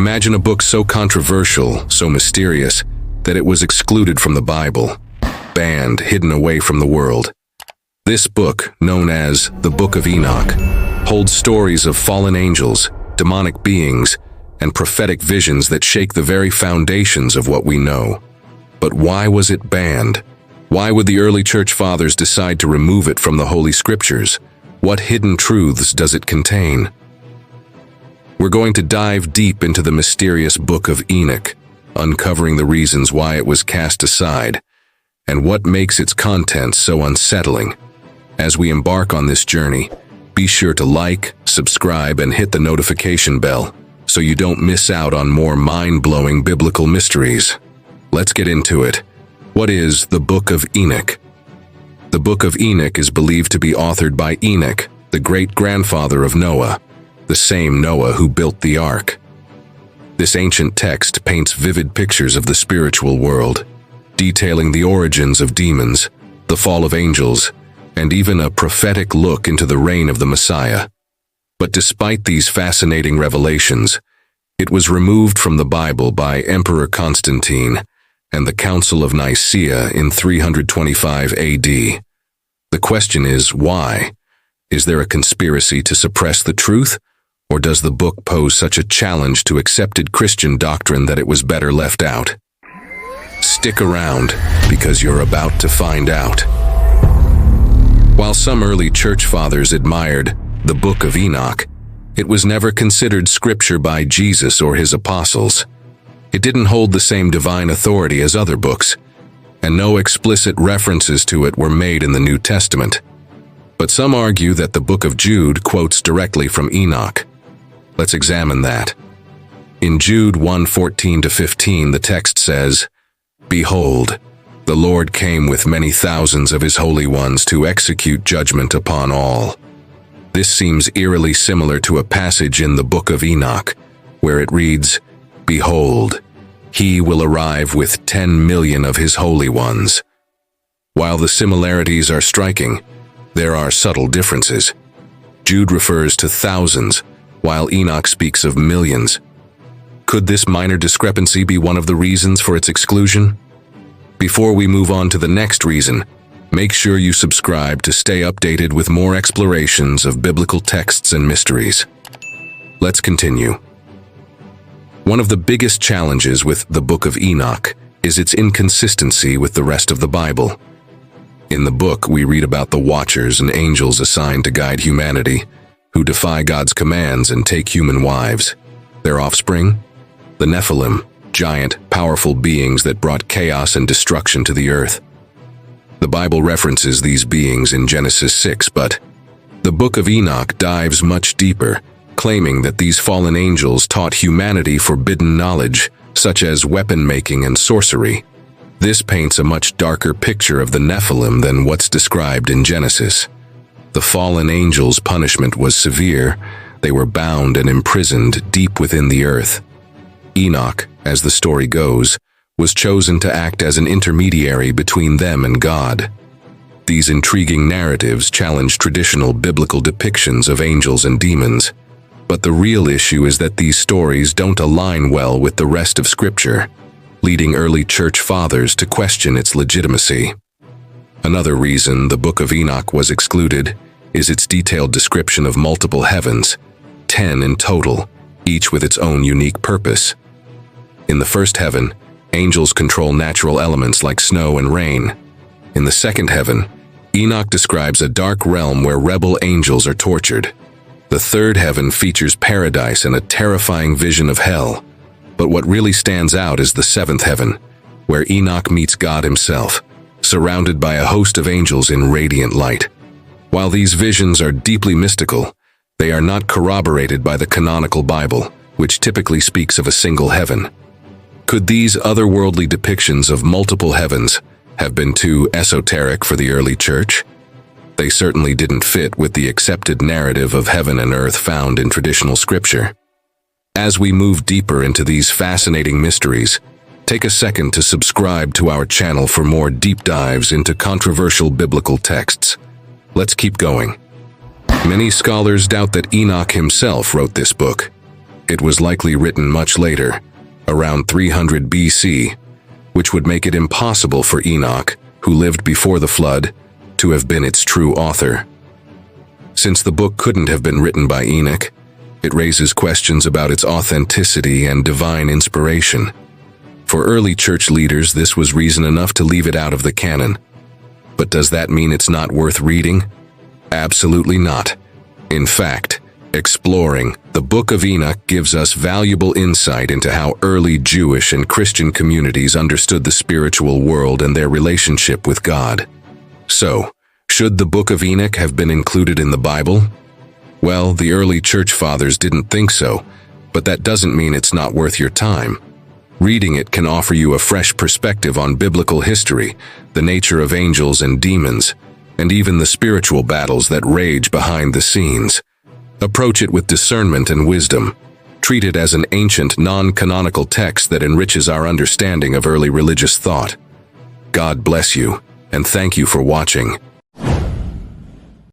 Imagine a book so controversial, so mysterious, that it was excluded from the Bible, banned, hidden away from the world. This book, known as the Book of Enoch, holds stories of fallen angels, demonic beings, and prophetic visions that shake the very foundations of what we know. But why was it banned? Why would the early church fathers decide to remove it from the Holy Scriptures? What hidden truths does it contain? We're going to dive deep into the mysterious Book of Enoch, uncovering the reasons why it was cast aside, and what makes its contents so unsettling. As we embark on this journey, be sure to like, subscribe, and hit the notification bell so you don't miss out on more mind-blowing biblical mysteries. Let's get into it. What is the Book of Enoch? The Book of Enoch is believed to be authored by Enoch, the great-grandfather of Noah, the same Noah who built the ark. This ancient text paints vivid pictures of the spiritual world, detailing the origins of demons, the fall of angels, and even a prophetic look into the reign of the Messiah. But despite these fascinating revelations, it was removed from the Bible by Emperor Constantine and the Council of Nicaea in 325 AD. The question is, why? Is there a conspiracy to suppress the truth? Or does the book pose such a challenge to accepted Christian doctrine that it was better left out? Stick around, because you're about to find out. While some early church fathers admired the Book of Enoch, it was never considered scripture by Jesus or his apostles. It didn't hold the same divine authority as other books, and no explicit references to it were made in the New Testament. But some argue that the Book of Jude quotes directly from Enoch. Let's examine that. In Jude 1:14-15, the text says, "Behold, the Lord came with many thousands of his holy ones to execute judgment upon all." This seems eerily similar to a passage in the Book of Enoch, where it reads, "Behold, he will arrive with 10 million of his holy ones." While the similarities are striking, there are subtle differences. Jude refers to thousands, while Enoch speaks of millions. Could this minor discrepancy be one of the reasons for its exclusion? Before we move on to the next reason, make sure you subscribe to stay updated with more explorations of biblical texts and mysteries. Let's continue. One of the biggest challenges with the Book of Enoch is its inconsistency with the rest of the Bible. In the book, we read about the watchers and angels assigned to guide humanity, who defy God's commands and take human wives. Their offspring? The Nephilim, giant, powerful beings that brought chaos and destruction to the earth. The Bible references these beings in Genesis 6, but the Book of Enoch dives much deeper, claiming that these fallen angels taught humanity forbidden knowledge, such as weapon-making and sorcery. This paints a much darker picture of the Nephilim than what's described in Genesis. The fallen angels' punishment was severe. They were bound and imprisoned deep within the earth. Enoch, as the story goes, was chosen to act as an intermediary between them and God. These intriguing narratives challenge traditional biblical depictions of angels and demons. But the real issue is that these stories don't align well with the rest of Scripture, leading early church fathers to question its legitimacy. Another reason the Book of Enoch was excluded is its detailed description of multiple heavens, 10 in total, each with its own unique purpose. In the first heaven, angels control natural elements like snow and rain. In the second heaven, Enoch describes a dark realm where rebel angels are tortured. The third heaven features paradise and a terrifying vision of hell. But what really stands out is the seventh heaven, where Enoch meets God himself, surrounded by a host of angels in radiant light. While these visions are deeply mystical, they are not corroborated by the canonical Bible, which typically speaks of a single heaven. Could these otherworldly depictions of multiple heavens have been too esoteric for the early church? They certainly didn't fit with the accepted narrative of heaven and earth found in traditional scripture. As we move deeper into these fascinating mysteries, take a second to subscribe to our channel for more deep dives into controversial biblical texts. Let's keep going. Many scholars doubt that Enoch himself wrote this book. It was likely written much later, around 300 BC, which would make it impossible for Enoch, who lived before the flood, to have been its true author. Since the book couldn't have been written by Enoch, it raises questions about its authenticity and divine inspiration. For early church leaders, this was reason enough to leave it out of the canon. But does that mean it's not worth reading? Absolutely not. In fact, exploring the Book of Enoch gives us valuable insight into how early Jewish and Christian communities understood the spiritual world and their relationship with God. So, should the Book of Enoch have been included in the Bible? Well, the early church fathers didn't think so, but that doesn't mean it's not worth your time. Reading it can offer you a fresh perspective on biblical history, the nature of angels and demons, and even the spiritual battles that rage behind the scenes. Approach it with discernment and wisdom. Treat it as an ancient, non-canonical text that enriches our understanding of early religious thought. God bless you, and thank you for watching.